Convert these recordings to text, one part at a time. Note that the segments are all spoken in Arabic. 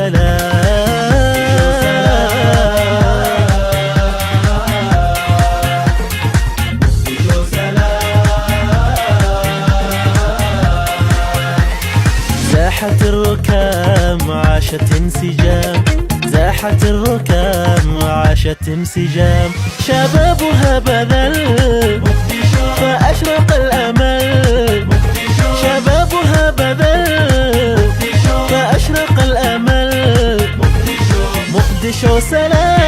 زاحت الركام عاشت انسجام، زاحت الركام وعاشت انسجام، شبابها بذل فأشرق الأمل، شبابها بذل فأشرق الأمل، مقدشو سلام.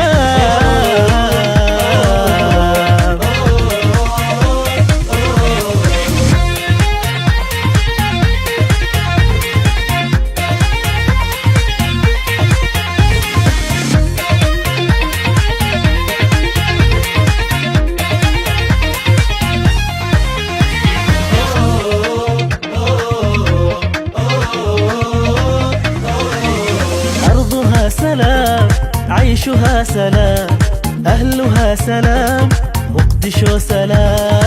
سلام عيشها سلام، أهلها سلام، مقدشو سلام.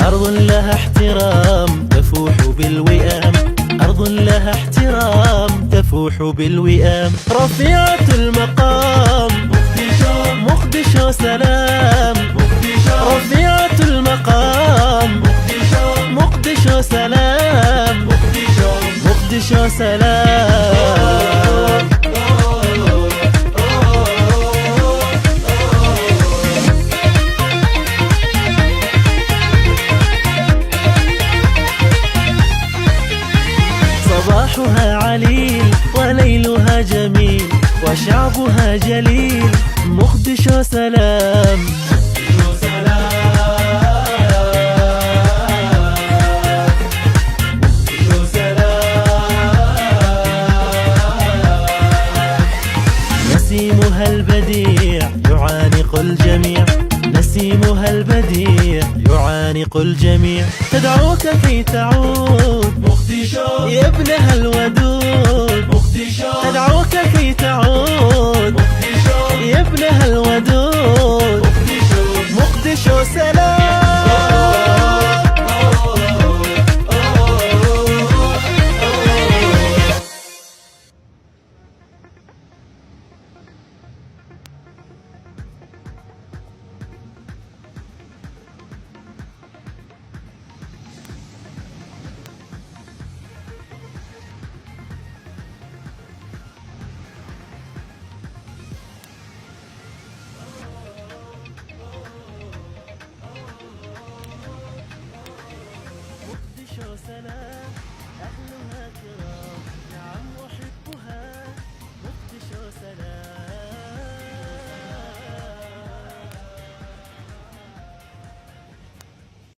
أرض لها احترام تفوح بالوئام، أرض لها احترام تفوح بالوئام، رفيعة المقام مقدشو سلام، رفيعة المقام مقدشو سلام، مقدشو سلام. صباحها عليل وليلها جميل، وشعبها جليل، مقدشو سلام. نسيمها البديع يعانق الجميع، نسيمها البديع يعانق الجميع، تدعوك كي تعود مقدشو يا ابنها الودود، مقدشو تدعوك كي تعود مقدشو يا ابنها الودود، مقدشو سلام. مقدشو سلام، أهلها كرام، نعم أحبها، مقدشو سلام.